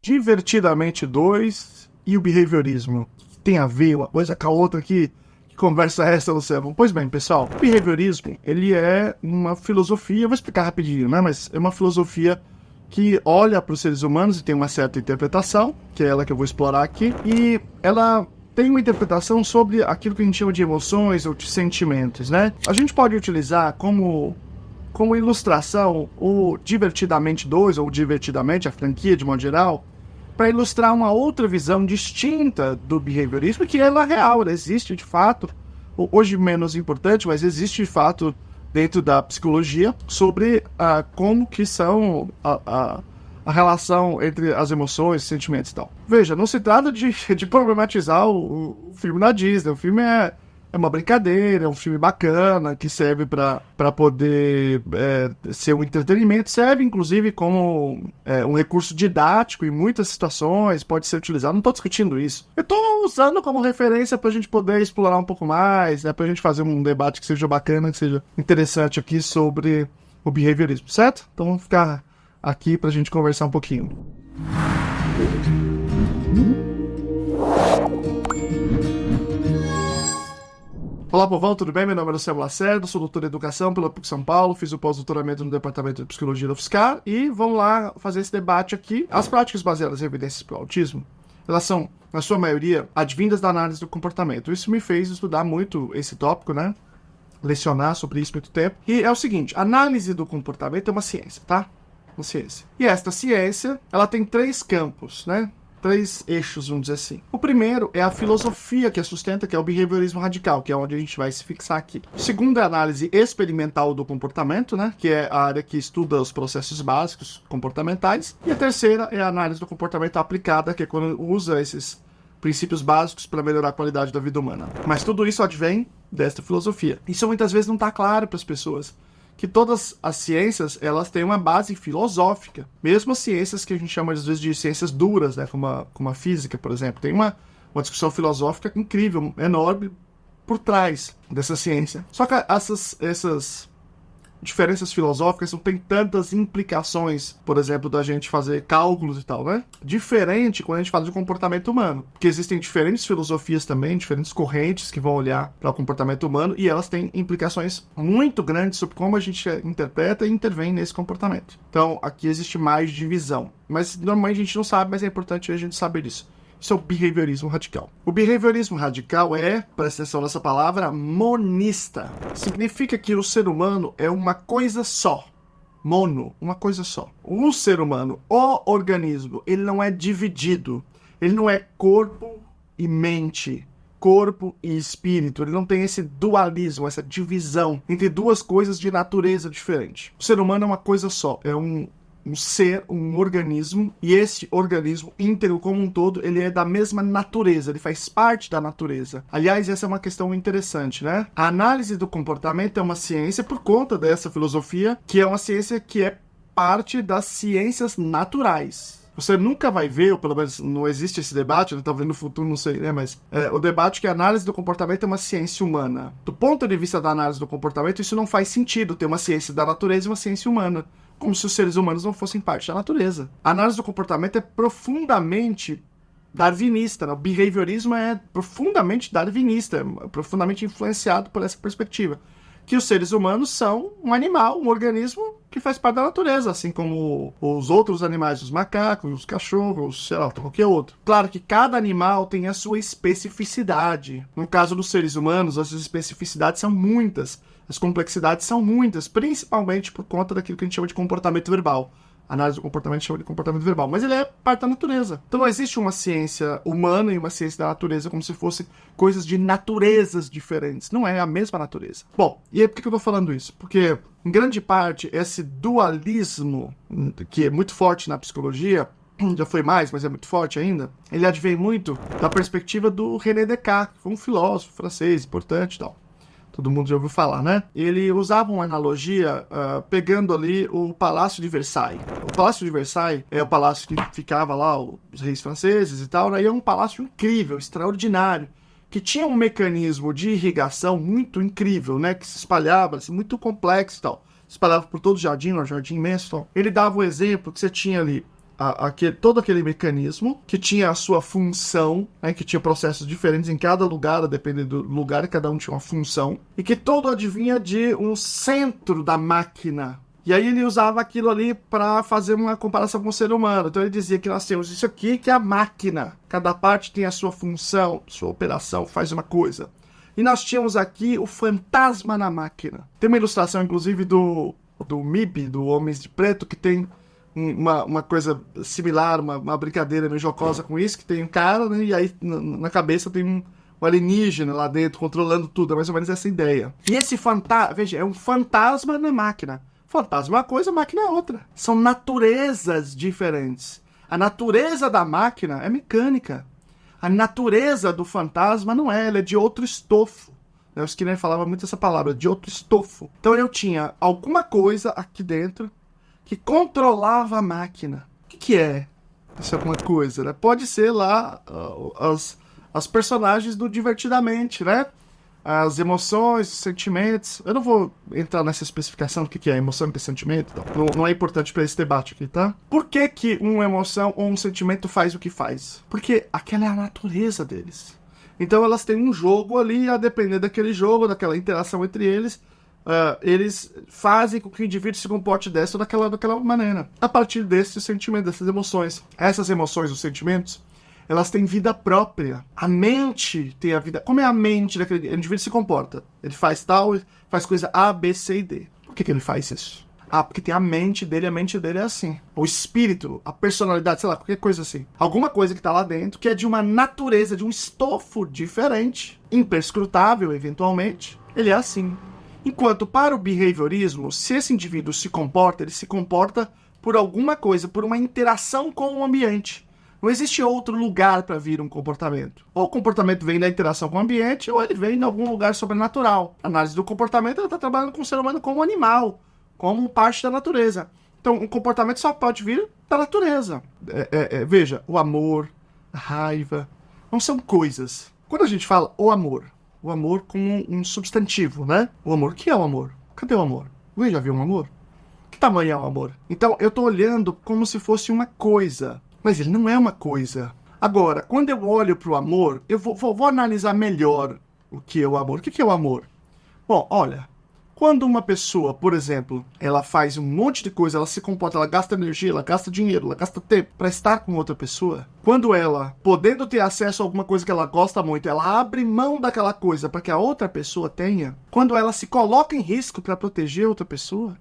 Divertidamente 2 e o behaviorismo. O que tem a ver uma coisa com a outra aqui? Que conversa é essa, Luciano? Pois bem, pessoal, o behaviorismo, ele é uma filosofia, eu vou explicar rapidinho, né? Mas é uma filosofia que olha para os seres humanos e tem uma certa interpretação, que é ela que eu vou explorar aqui, e ela tem uma interpretação sobre aquilo que a gente chama de emoções ou de sentimentos, né? A gente pode utilizar como ilustração o Divertidamente 2, ou Divertidamente, a franquia de modo geral, para ilustrar uma outra visão distinta do behaviorismo, que ela é real, ela existe de fato, hoje menos importante, mas existe de fato dentro da psicologia, sobre como que são a relação entre as emoções, sentimentos e tal. Veja, não se trata de problematizar o filme da Disney. O filme é uma brincadeira, é um filme bacana, que serve para poder ser um entretenimento, serve inclusive como um recurso didático em muitas situações, pode ser utilizado, não estou discutindo isso. Eu estou usando como referência para a gente poder explorar um pouco mais, para a gente fazer um debate que seja bacana, que seja interessante aqui sobre o behaviorismo, certo? Então vamos ficar aqui para a gente conversar um pouquinho. Olá, povão, tudo bem? Meu nome é Luciano Lacerda, sou doutor em Educação pela PUC São Paulo, fiz o pós-doutoramento no Departamento de Psicologia da UFSCar e vamos lá fazer esse debate aqui. As práticas baseadas em evidências para o autismo, elas são, na sua maioria, advindas da análise do comportamento. Isso me fez estudar muito esse tópico, né? Lecionar sobre isso muito tempo. E é o seguinte, análise do comportamento é uma ciência, tá? Uma ciência. E esta ciência, ela tem 3 campos, né? 3 eixos, vamos dizer assim. O primeiro é a filosofia que a sustenta, que é o behaviorismo radical, que é onde a gente vai se fixar aqui. O segundo é a análise experimental do comportamento, né, que é a área que estuda os processos básicos comportamentais. E a terceira é a análise do comportamento aplicada, que é quando usa esses princípios básicos para melhorar a qualidade da vida humana. Mas tudo isso advém desta filosofia. Isso muitas vezes não está claro para as pessoas. Que todas as ciências, elas têm uma base filosófica. Mesmo as ciências que a gente chama, às vezes, de ciências duras, né? Como a física, por exemplo. Tem uma discussão filosófica incrível, enorme, por trás dessa ciência. Só que essas diferenças filosóficas não tem tantas implicações, por exemplo, da gente fazer cálculos e tal, né? Diferente quando a gente fala de comportamento humano. Porque existem diferentes filosofias também, diferentes correntes que vão olhar para o comportamento humano e elas têm implicações muito grandes sobre como a gente interpreta e intervém nesse comportamento. Então, aqui existe mais divisão. Mas, normalmente, a gente não sabe, mas é importante a gente saber disso. Isso é o behaviorismo radical. O behaviorismo radical presta atenção nessa palavra, monista. Significa que o ser humano é uma coisa só. Mono, uma coisa só. O ser humano, o organismo, ele não é dividido. Ele não é corpo e mente, corpo e espírito. Ele não tem esse dualismo, essa divisão entre duas coisas de natureza diferente. O ser humano é uma coisa só. É um ser, um organismo, e esse organismo íntegro como um todo, ele é da mesma natureza, ele faz parte da natureza. Aliás, essa é uma questão interessante, né? A análise do comportamento é uma ciência por conta dessa filosofia, que é uma ciência que é parte das ciências naturais. Você nunca vai ver, ou pelo menos não existe esse debate, né? Talvez no futuro, não sei, né? Mas o debate que a análise do comportamento é uma ciência humana. Do ponto de vista da análise do comportamento, isso não faz sentido ter uma ciência da natureza e uma ciência humana. Como se os seres humanos não fossem parte da natureza. A análise do comportamento é profundamente darwinista, né? O behaviorismo é profundamente darwinista, profundamente influenciado por essa perspectiva. Que os seres humanos são um animal, um organismo que faz parte da natureza, assim como os outros animais, os macacos, os cachorros, sei lá, qualquer outro. Claro que cada animal tem a sua especificidade. No caso dos seres humanos, as especificidades são muitas. As complexidades são muitas, principalmente por conta daquilo que a gente chama de comportamento verbal. A análise do comportamento chama de comportamento verbal, mas ele é parte da natureza. Então não existe uma ciência humana e uma ciência da natureza como se fossem coisas de naturezas diferentes. Não é a mesma natureza. Bom, e aí por que eu tô falando isso? Porque, em grande parte, esse dualismo, que é muito forte na psicologia, já foi mais, mas é muito forte ainda, ele advém muito da perspectiva do René Descartes, que foi um filósofo francês importante e tal. Todo mundo já ouviu falar, né? Ele usava uma analogia pegando ali o Palácio de Versailles. O Palácio de Versailles é o palácio que ficava lá, os reis franceses e tal, né? E é um palácio incrível, extraordinário, que tinha um mecanismo de irrigação muito incrível, né? Que se espalhava, assim, muito complexo e tal. Se espalhava por todo o jardim, um jardim imenso e tal. Ele dava o exemplo que você tinha ali todo aquele mecanismo que tinha a sua função, né, que tinha processos diferentes em cada lugar, dependendo do lugar, cada um tinha uma função, e que todo adivinha de um centro da máquina. E aí ele usava aquilo ali para fazer uma comparação com o ser humano. Então ele dizia que nós temos isso aqui, que é a máquina. Cada parte tem a sua função, sua operação, faz uma coisa. E nós tínhamos aqui o fantasma na máquina. Tem uma ilustração, inclusive, do MIB, do Homens de Preto, que tem uma coisa similar, uma brincadeira meio jocosa com isso, que tem um cara, né, e aí na cabeça tem um alienígena lá dentro, controlando tudo. É mais ou menos essa ideia. E esse fantasma, veja, é um fantasma na máquina. Fantasma é uma coisa, máquina é outra. São naturezas diferentes. A natureza da máquina é mecânica. A natureza do fantasma não é, ela é de outro estofo. O Skinner falava muito essa palavra, de outro estofo. Então eu tinha alguma coisa aqui dentro que controlava a máquina. O que é essa alguma coisa, né? Pode ser lá as personagens do Divertidamente, né? As emoções, os sentimentos. Eu não vou entrar nessa especificação do que é emoção e sentimento. Então. Não é importante para esse debate aqui, tá? Por que uma emoção ou um sentimento faz o que faz? Porque aquela é a natureza deles. Então elas têm um jogo ali, a depender daquele jogo, daquela interação entre eles, eles fazem com que o indivíduo se comporte dessa ou daquela maneira. A partir desses sentimentos, dessas emoções. Essas emoções, os sentimentos, elas têm vida própria. A mente tem a vida... Como é a mente daquele... O indivíduo se comporta. Ele faz tal, faz coisa A, B, C e D. Por que ele faz isso? Porque tem a mente dele é assim. O espírito, a personalidade, sei lá, qualquer coisa assim. Alguma coisa que tá lá dentro que é de uma natureza, de um estofo diferente, imperscrutável, eventualmente. Ele é assim. Enquanto para o behaviorismo, se esse indivíduo se comporta, ele se comporta por alguma coisa, por uma interação com o ambiente. Não existe outro lugar para vir um comportamento. Ou o comportamento vem da interação com o ambiente, ou ele vem de algum lugar sobrenatural. A análise do comportamento, ela está trabalhando com o ser humano como animal, como parte da natureza. Então, um comportamento só pode vir da natureza. Veja, o amor, a raiva, não são coisas. Quando a gente fala o amor como um substantivo, né? O amor, o que é o amor? Cadê o amor? Alguém já viu um amor? Que tamanho é o amor? Então, eu estou olhando como se fosse uma coisa. Mas ele não é uma coisa. Agora, quando eu olho para o amor, eu vou analisar melhor o que é o amor. O que é o amor? Bom, olha, quando uma pessoa, por exemplo, ela faz um monte de coisa, ela se comporta, ela gasta energia, ela gasta dinheiro, ela gasta tempo para estar com outra pessoa, quando ela, podendo ter acesso a alguma coisa que ela gosta muito, ela abre mão daquela coisa para que a outra pessoa tenha, quando ela se coloca em risco para proteger outra pessoa,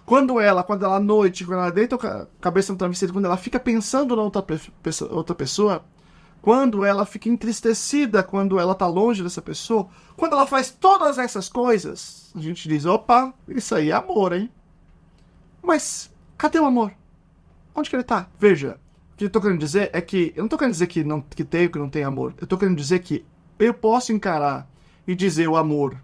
quando ela à noite, quando ela deita a cabeça no travesseiro, quando ela fica pensando na outra pessoa, quando ela fica entristecida, quando ela está longe dessa pessoa, quando ela faz todas essas coisas, a gente diz, opa, isso aí é amor, hein? Mas, cadê o amor? Onde que ele está? Veja, o que eu estou querendo dizer é que, eu não estou querendo dizer que tem ou que não tem amor, eu estou querendo dizer que eu posso encarar e dizer o amor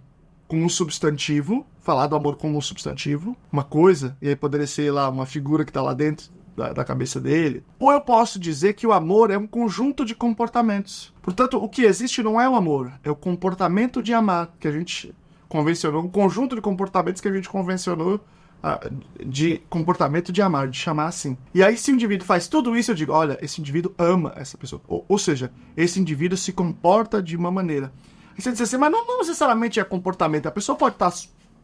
com um substantivo, falar do amor como um substantivo, uma coisa, e aí poderia ser lá uma figura que está lá dentro da cabeça dele. Ou eu posso dizer que o amor é um conjunto de comportamentos. Portanto, o que existe não é o amor, é o comportamento de amar, que a gente convencionou, um conjunto de comportamentos que a gente convencionou de comportamento de amar, de chamar assim. E aí, se o indivíduo faz tudo isso, eu digo, olha, esse indivíduo ama essa pessoa. Ou seja, esse indivíduo se comporta de uma maneira. E você diz assim, mas não necessariamente é comportamento. A pessoa pode estar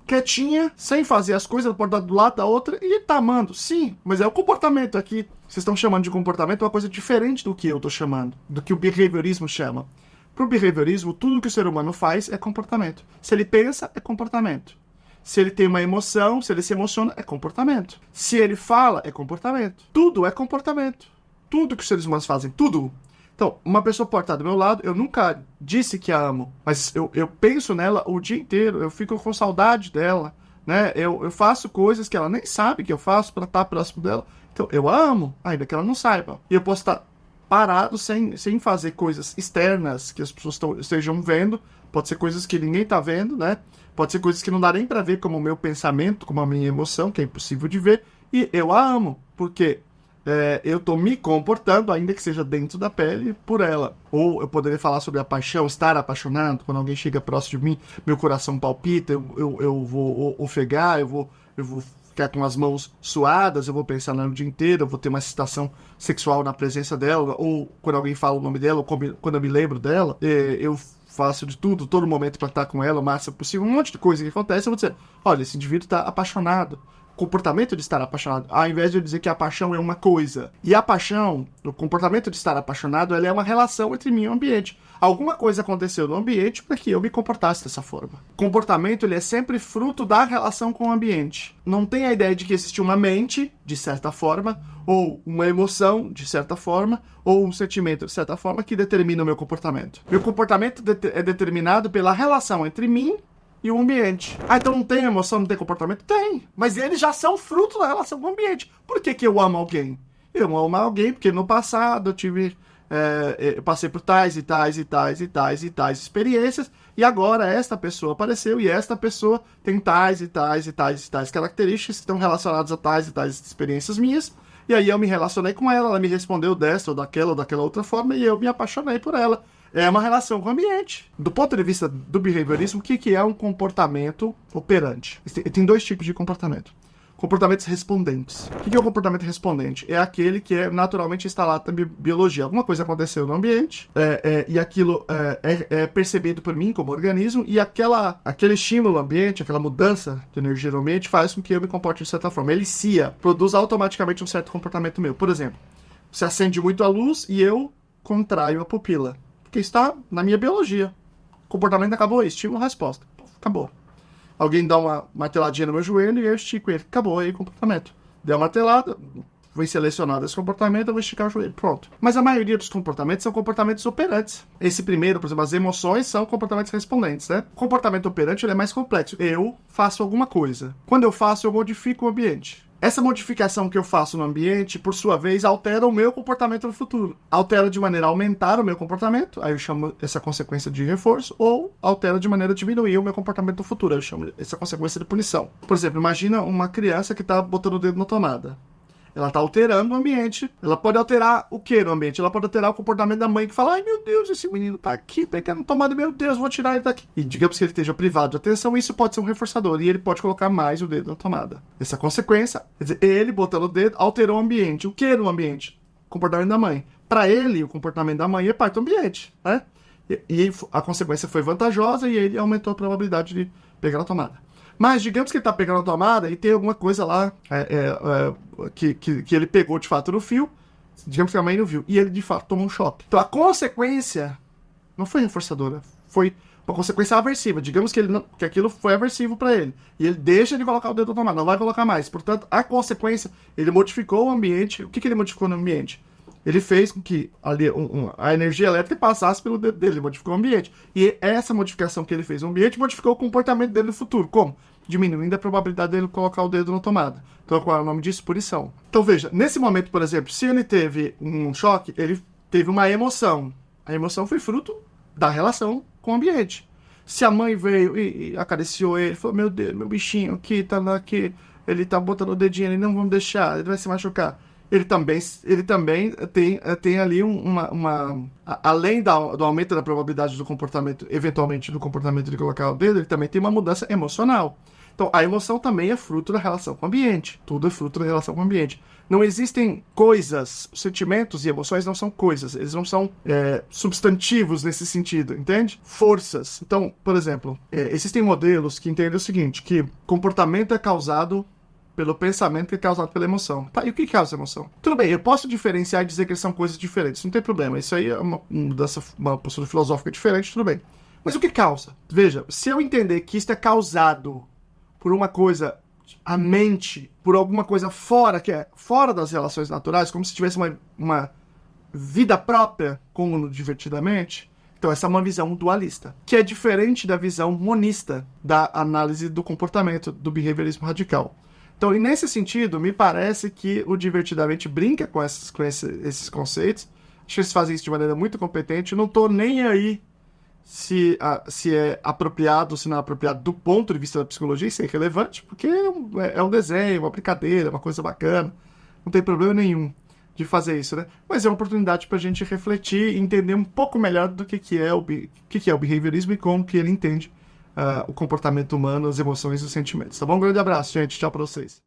quietinha, sem fazer as coisas, ela pode estar do lado da outra e tá amando. Sim, mas é o comportamento aqui. Vocês estão chamando de comportamento uma coisa diferente do que eu estou chamando, do que o behaviorismo chama. Para o behaviorismo, tudo que o ser humano faz é comportamento. Se ele pensa, é comportamento. Se ele tem uma emoção, se ele se emociona, é comportamento. Se ele fala, é comportamento. Tudo é comportamento. Tudo que os seres humanos fazem, tudo. Então, uma pessoa pode estar do meu lado, eu nunca disse que a amo, mas eu penso nela o dia inteiro, eu fico com saudade dela, né? Eu faço coisas que ela nem sabe que eu faço para estar próximo dela. Então, eu a amo, ainda que ela não saiba. E eu posso estar parado sem fazer coisas externas que as pessoas estejam vendo, pode ser coisas que ninguém está vendo, né? Pode ser coisas que não dá nem para ver como o meu pensamento, como a minha emoção, que é impossível de ver, e eu a amo, porque eu estou me comportando, ainda que seja dentro da pele, por ela. Ou eu poderia falar sobre a paixão, estar apaixonado, quando alguém chega próximo de mim, meu coração palpita, eu vou ofegar, eu vou ficar com as mãos suadas, eu vou pensar nela o dia inteiro, eu vou ter uma excitação sexual na presença dela, ou quando alguém fala o nome dela, ou quando eu me lembro dela, eu faço de tudo, todo momento para estar com ela o máximo possível, um monte de coisa que acontece, eu vou dizer, olha, esse indivíduo está apaixonado. Comportamento de estar apaixonado, ao invés de eu dizer que a paixão é uma coisa. E a paixão, o comportamento de estar apaixonado, ela é uma relação entre mim e o ambiente. Alguma coisa aconteceu no ambiente para que eu me comportasse dessa forma. O comportamento, ele é sempre fruto da relação com o ambiente. Não tem a ideia de que existe uma mente, de certa forma, ou uma emoção, de certa forma, ou um sentimento, de certa forma, que determina o meu comportamento. Meu comportamento é determinado pela relação entre mim e o ambiente. Ah, então não tem emoção, não tem comportamento? Tem. Mas eles já são fruto da relação com o ambiente. Por que eu amo alguém? Eu amo alguém porque no passado eu passei por tais e tais e tais e tais e tais experiências, e agora esta pessoa apareceu e esta pessoa tem tais e tais e tais e tais características que estão relacionadas a tais e tais experiências minhas, e aí eu me relacionei com ela, ela me respondeu dessa ou daquela outra forma, e eu me apaixonei por ela. É uma relação com o ambiente. Do ponto de vista do behaviorismo, o que é um comportamento operante? Tem dois tipos de comportamento. Comportamentos respondentes. O que é o comportamento respondente? É aquele que é naturalmente instalado na biologia. Alguma coisa aconteceu no ambiente, e aquilo é percebido por mim como organismo, e aquele estímulo no ambiente, aquela mudança de energia no ambiente faz com que eu me comporte de certa forma. Ele produz automaticamente um certo comportamento meu. Por exemplo, você acende muito a luz e eu contraio a pupila. Porque está na minha biologia. O comportamento acabou aí, estímulo-resposta. Acabou. Alguém dá uma marteladinha no meu joelho e eu estico ele. Acabou aí o comportamento. Deu uma martelada, foi selecionado esse comportamento, eu vou esticar o joelho. Pronto. Mas a maioria dos comportamentos são comportamentos operantes. Esse primeiro, por exemplo, as emoções são comportamentos respondentes, né? O comportamento operante ele é mais complexo. Eu faço alguma coisa. Quando eu faço, eu modifico o ambiente. Essa modificação que eu faço no ambiente, por sua vez, altera o meu comportamento no futuro. Altera de maneira a aumentar o meu comportamento, aí eu chamo essa consequência de reforço, ou altera de maneira a diminuir o meu comportamento no futuro, aí eu chamo essa consequência de punição. Por exemplo, imagina uma criança que está botando o dedo na tomada. Ela está alterando o ambiente. Ela pode alterar o que no ambiente? Ela pode alterar o comportamento da mãe que fala, ai meu Deus, esse menino tá aqui pegando tomada, meu Deus, vou tirar ele daqui. E digamos que ele esteja privado de atenção, isso pode ser um reforçador, e ele pode colocar mais o dedo na tomada. Essa consequência, quer dizer, ele botando o dedo, alterou o ambiente. O que no ambiente? O comportamento da mãe. Para ele, o comportamento da mãe é parte do ambiente, né? E a consequência foi vantajosa e ele aumentou a probabilidade de pegar a tomada. Mas digamos que ele está pegando a tomada e tem alguma coisa lá que ele pegou de fato no fio, digamos que a mãe não viu, e ele de fato tomou um choque. Então a consequência não foi reforçadora, foi uma consequência aversiva. Digamos que aquilo foi aversivo para ele, e ele deixa de colocar o dedo na tomada, não vai colocar mais. Portanto, a consequência, ele modificou o ambiente. O que ele modificou no ambiente? Ele fez com que ali, a energia elétrica passasse pelo dedo dele, ele modificou o ambiente. E essa modificação que ele fez no ambiente modificou o comportamento dele no futuro. Como? Diminuindo a probabilidade dele colocar o dedo na tomada. Então, qual é o nome disso? Punição. Então, veja, nesse momento, por exemplo, se ele teve um choque, ele teve uma emoção. A emoção foi fruto da relação com o ambiente. Se a mãe veio e acariciou ele, falou, meu Deus, meu bichinho aqui, ele tá botando o dedinho ali, não vamos deixar, ele vai se machucar. Ele também tem ali além do aumento da probabilidade do comportamento, eventualmente do comportamento de colocar o dedo, ele também tem uma mudança emocional. Então, a emoção também é fruto da relação com o ambiente. Tudo é fruto da relação com o ambiente. Não existem coisas, sentimentos e emoções não são coisas, eles não são substantivos nesse sentido, entende? Forças. Então, por exemplo, existem modelos que entendem o seguinte, que comportamento é causado pelo pensamento que é causado pela emoção. Tá, e o que causa emoção? Tudo bem, eu posso diferenciar e dizer que eles são coisas diferentes, não tem problema. Isso aí é uma postura filosófica diferente, tudo bem. Mas o que causa? Veja, se eu entender que isso é causado por uma coisa, a mente, por alguma coisa fora, que é fora das relações naturais, como se tivesse uma vida própria, como divertidamente, então essa é uma visão dualista, que é diferente da visão monista da análise do comportamento, do behaviorismo radical. Então, nesse sentido, me parece que o divertidamente brinca com esses conceitos. Acho que eles fazem isso de maneira muito competente. Eu não estou nem aí se é apropriado ou se não é apropriado do ponto de vista da psicologia. Isso é irrelevante, porque é um desenho, uma brincadeira, uma coisa bacana. Não tem problema nenhum de fazer isso, né? Mas é uma oportunidade para a gente refletir e entender um pouco melhor do que é o behaviorismo e como que ele entende o comportamento humano, as emoções e os sentimentos. Tá bom? Um grande abraço, gente. Tchau pra vocês.